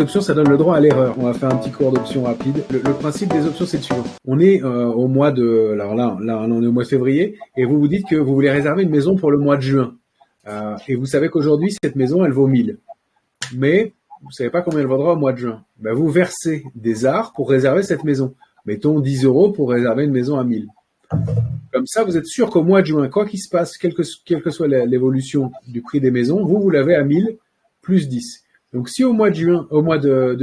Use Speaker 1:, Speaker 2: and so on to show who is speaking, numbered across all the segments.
Speaker 1: options, ça donne le droit à l'erreur. On va faire un petit cours d'options rapide. Le principe des options, c'est le suivant. On est au mois de... Alors là, on est au mois de février, et vous vous dites que vous voulez réserver une maison pour le mois de juin. Et vous savez qu'aujourd'hui, cette maison, elle vaut 1000. Mais vous savez pas combien elle vaudra au mois de juin. Ben, vous versez des arts pour réserver cette maison. Mettons 10 € pour réserver une maison à 1000. Comme ça, vous êtes sûr qu'au mois de juin, quoi qu'il se passe, quelle que soit l'évolution du prix des maisons, vous l'avez à 1000 plus 10. Donc, si au mois de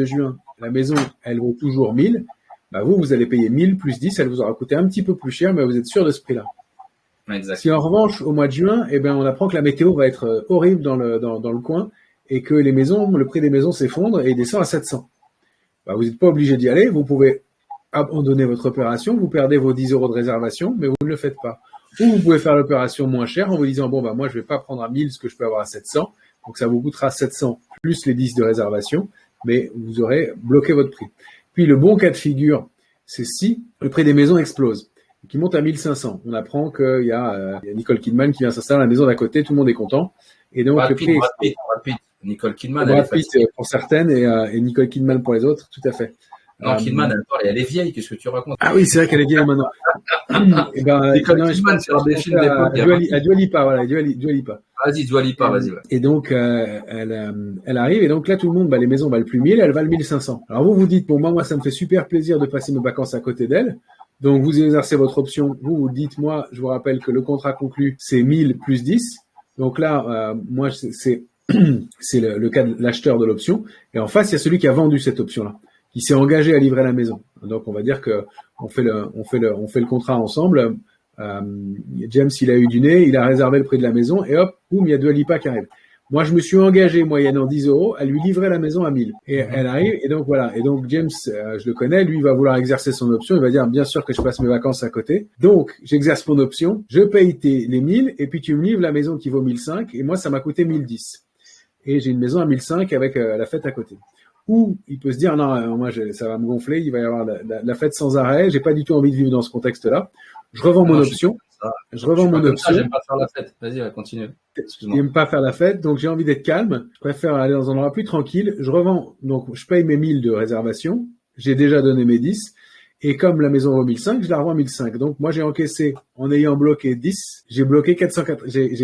Speaker 1: juin, la maison, elle vaut toujours 1000, bah vous allez payer 1000 plus 10, elle vous aura coûté un petit peu plus cher, mais vous êtes sûr de ce prix-là.
Speaker 2: Exact.
Speaker 1: Si en revanche, au mois de juin, on apprend que la météo va être horrible dans le coin et que le prix des maisons s'effondre et descend à 700. Bah, vous n'êtes pas obligé d'y aller, vous pouvez abandonner votre opération, vous perdez vos 10 € de réservation, mais vous ne le faites pas. Ou vous pouvez faire l'opération moins chère en vous disant, moi, je vais pas prendre à 1000 ce que je peux avoir à 700. Donc, ça vous coûtera 700 plus les 10 de réservation, mais vous aurez bloqué votre prix. Puis, le bon cas de figure, c'est si le prix des maisons explose, qui monte à 1500. On apprend qu'il y a Nicole Kidman qui vient s'installer à la maison d'à côté, tout le monde est content. Et donc,
Speaker 2: Brad Pitt. Nicole Kidman.
Speaker 1: Brad Pitt pour certaines et Nicole Kidman pour les autres, tout à fait.
Speaker 2: Non, Kidman, elle est vieille, qu'est-ce que tu racontes?
Speaker 1: Ah oui, c'est vrai qu'elle est vieille maintenant.
Speaker 2: Nicole Kidman, c'est un des films d'époque.
Speaker 1: Dua Lipa, voilà, Dua Lipa.
Speaker 2: Vas-y, Dua Lipa, vas-y. Ouais.
Speaker 1: Et donc, elle arrive, et donc là, tout le monde, les maisons valent plus 1000, elles valent 1500. Alors vous vous dites, moi, ça me fait super plaisir de passer mes vacances à côté d'elle. Donc, vous exercez votre option. Vous dites, moi, je vous rappelle que le contrat conclu, c'est 1000 plus 10. Donc là, moi, c'est le cas de l'acheteur de l'option. Et en face, il y a celui qui a vendu cette option-là, qui s'est engagé à livrer la maison. Donc, on va dire que on fait le contrat ensemble. James, il a eu du nez, il a réservé le prix de la maison, et hop, boum, il y a Dua Lipa qui arrive. Moi, je me suis engagé, moyennant 10 € à lui livrer la maison à 1000. Et elle arrive, et donc voilà. Et donc, James, je le connais, lui, il va vouloir exercer son option. Il va dire, bien sûr que je passe mes vacances à côté. Donc, j'exerce mon option, je paye les 1000, et puis tu me livres la maison qui vaut 1005, et moi, ça m'a coûté 1010. Et j'ai une maison à 1005 avec la fête à côté. Ou il peut se dire, non, moi, ça va me gonfler, il va y avoir la fête sans arrêt, j'ai pas du tout envie de vivre dans ce contexte-là. Je revends mon option.
Speaker 2: J'aime pas faire la fête. Vas-y, continue.
Speaker 1: J'aime pas faire la fête, donc j'ai envie d'être calme. Je préfère aller dans un endroit plus tranquille. Je revends, donc je paye mes 1000 de réservation. J'ai déjà donné mes 10. Et comme la maison vaut 1005, je la revends 1005. Donc moi j'ai encaissé, en ayant bloqué 10, j'ai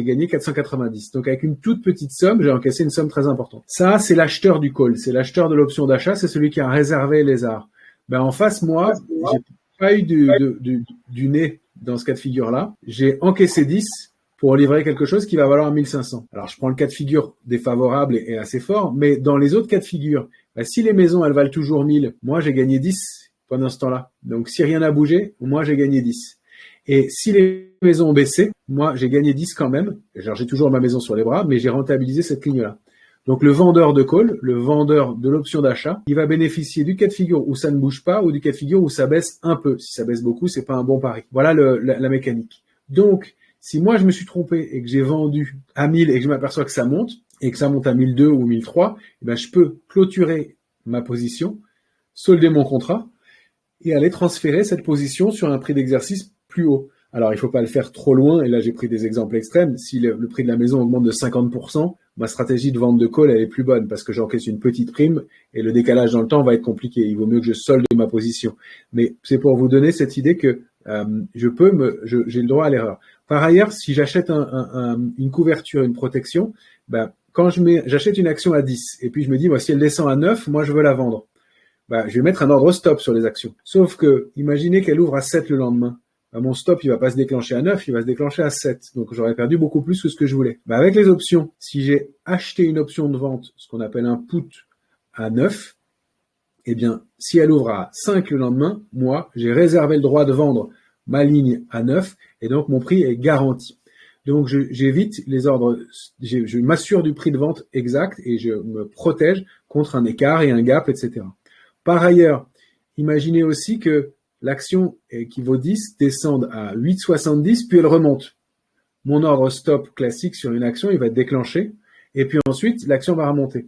Speaker 1: gagné 490. Donc avec une toute petite somme, j'ai encaissé une somme très importante. Ça, c'est l'acheteur du call, c'est l'acheteur de l'option d'achat, c'est celui qui a réservé les arts. En face, moi, j'ai pas eu du nez dans ce cas de figure-là. J'ai encaissé 10 pour livrer quelque chose qui va valoir 1500. Alors je prends le cas de figure défavorable et assez fort, mais dans les autres cas de figure, si les maisons elles valent toujours 1000, moi j'ai gagné 10 pendant ce temps-là. Donc, si rien n'a bougé, moi, j'ai gagné 10. Et si les maisons ont baissé, moi, j'ai gagné 10 quand même. Genre, j'ai toujours ma maison sur les bras, mais j'ai rentabilisé cette ligne-là. Donc, le vendeur de call, le vendeur de l'option d'achat, il va bénéficier du cas de figure où ça ne bouge pas ou du cas de figure où ça baisse un peu. Si ça baisse beaucoup, c'est pas un bon pari. Voilà la mécanique. Donc, si moi, je me suis trompé et que j'ai vendu à 1000 et que je m'aperçois que ça monte, et que ça monte à 1002 ou 1003, je peux clôturer ma position, solder mon contrat, et aller transférer cette position sur un prix d'exercice plus haut. Alors, il faut pas le faire trop loin, et là, j'ai pris des exemples extrêmes. Si le prix de la maison augmente de 50%, ma stratégie de vente de call, elle est plus bonne, parce que j'encaisse une petite prime, et le décalage dans le temps va être compliqué. Il vaut mieux que je solde ma position. Mais c'est pour vous donner cette idée que j'ai le droit à l'erreur. Par ailleurs, si j'achète une couverture, une protection, quand j'achète une action à 10, et puis je me dis, si elle descend à 9, moi, je veux la vendre. Je vais mettre un ordre stop sur les actions. Sauf que, imaginez qu'elle ouvre à 7 le lendemain. Mon stop, il va pas se déclencher à 9, il va se déclencher à 7. Donc, j'aurais perdu beaucoup plus que ce que je voulais. Avec les options, si j'ai acheté une option de vente, ce qu'on appelle un put à 9, si elle ouvre à 5 le lendemain, moi, j'ai réservé le droit de vendre ma ligne à 9, et donc mon prix est garanti. Donc, j'évite les ordres, je m'assure du prix de vente exact, et je me protège contre un écart et un gap, etc. Par ailleurs, imaginez aussi que l'action qui vaut 10 descende à 8,70, puis elle remonte. Mon ordre stop classique sur une action, il va être déclenché, et puis ensuite, l'action va remonter.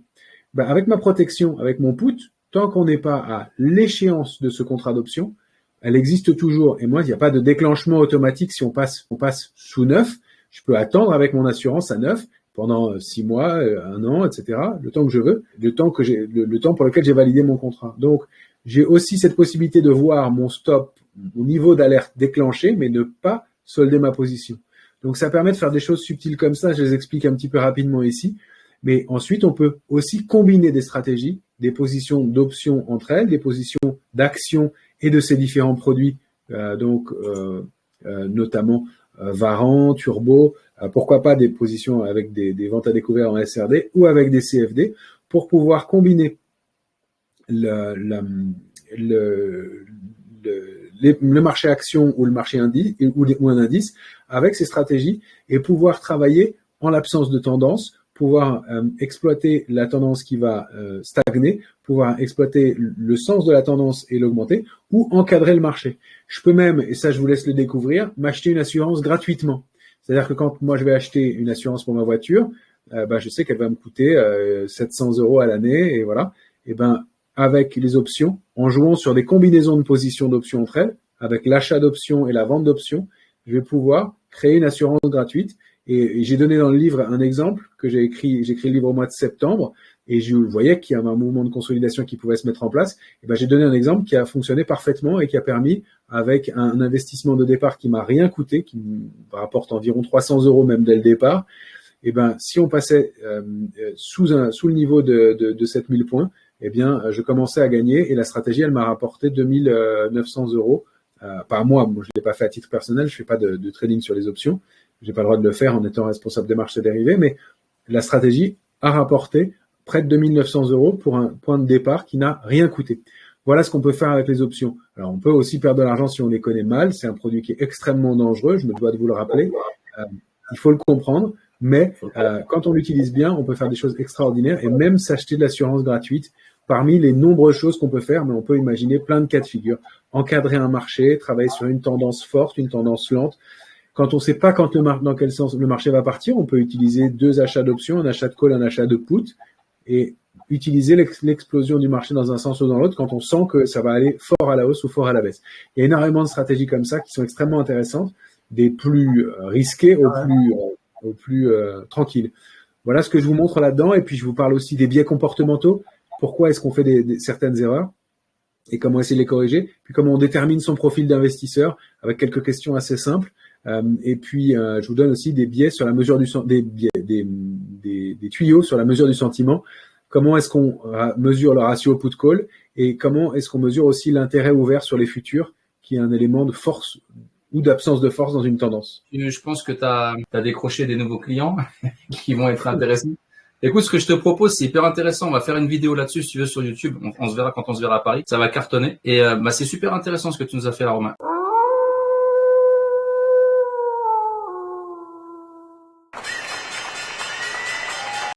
Speaker 1: Avec ma protection, avec mon put, tant qu'on n'est pas à l'échéance de ce contrat d'option, elle existe toujours. Et moi, il n'y a pas de déclenchement automatique si on passe sous 9. Je peux attendre avec mon assurance à 9, pendant 6 mois, 1 an, etc. Le temps que je veux, le temps pour lequel j'ai validé mon contrat. Donc, j'ai aussi cette possibilité de voir mon stop, mon niveau d'alerte déclenché, mais ne pas solder ma position. Donc, ça permet de faire des choses subtiles comme ça. Je les explique un petit peu rapidement ici. Mais ensuite, on peut aussi combiner des stratégies, des positions d'options entre elles, des positions d'action et de ces différents produits, notamment Varan, Turbo, pourquoi pas des positions avec des ventes à découvert en SRD ou avec des CFD pour pouvoir combiner le marché action ou le marché indice ou un indice avec ces stratégies et pouvoir travailler en l'absence de tendance, pouvoir exploiter la tendance qui va stagner, pouvoir exploiter le sens de la tendance et l'augmenter, ou encadrer le marché. Je peux même, et ça je vous laisse le découvrir, m'acheter une assurance gratuitement. C'est-à-dire que quand moi je vais acheter une assurance pour ma voiture, je sais qu'elle va me coûter 700 € à l'année, et voilà. Et avec les options, en jouant sur des combinaisons de positions d'options entre elles, avec l'achat d'options et la vente d'options, je vais pouvoir créer une assurance gratuite. Et j'ai donné dans le livre un exemple que j'ai écrit le livre au mois de septembre, et je voyais qu'il y avait un mouvement de consolidation qui pouvait se mettre en place. Et j'ai donné un exemple qui a fonctionné parfaitement et qui a permis, avec un investissement de départ qui m'a rien coûté, qui me rapporte environ 300 € même dès le départ, si on passait sous le niveau de 7000 points, je commençais à gagner, et la stratégie, elle m'a rapporté 2900 € par mois. Moi, je l'ai pas fait à titre personnel, je fais pas de trading sur les options. J'ai pas le droit de le faire en étant responsable des marchés dérivés, mais la stratégie a rapporté près de 2900 € pour un point de départ qui n'a rien coûté. Voilà ce qu'on peut faire avec les options. Alors, on peut aussi perdre de l'argent si on les connaît mal. C'est un produit qui est extrêmement dangereux, je me dois de vous le rappeler. Il faut le comprendre, mais quand on l'utilise bien, on peut faire des choses extraordinaires et même s'acheter de l'assurance gratuite. Parmi les nombreuses choses qu'on peut faire, mais on peut imaginer plein de cas de figure. Encadrer un marché, travailler sur une tendance forte, une tendance lente. Quand on ne sait pas dans quel sens le marché va partir, on peut utiliser 2 achats d'options, un achat de call, un achat de put, et utiliser l'explosion du marché dans un sens ou dans l'autre quand on sent que ça va aller fort à la hausse ou fort à la baisse. Il y a énormément de stratégies comme ça qui sont extrêmement intéressantes, des plus risquées aux plus tranquilles. Voilà ce que je vous montre là-dedans, et puis je vous parle aussi des biais comportementaux. Pourquoi est-ce qu'on fait certaines erreurs et comment essayer de les corriger, puis comment on détermine son profil d'investisseur avec quelques questions assez simples. Et puis, je vous donne aussi des biais sur la mesure des tuyaux sur la mesure du sentiment. Comment est-ce qu'on mesure le ratio put-call et comment est-ce qu'on mesure aussi l'intérêt ouvert sur les futurs, qui est un élément de force ou d'absence de force dans une tendance.
Speaker 2: Je pense que tu as décroché des nouveaux clients qui vont être intéressants. Écoute, ce que je te propose, c'est hyper intéressant. On va faire une vidéo là-dessus, si tu veux, sur YouTube. On se verra quand on se verra à Paris. Ça va cartonner. Et c'est super intéressant ce que tu nous as fait là, Romain.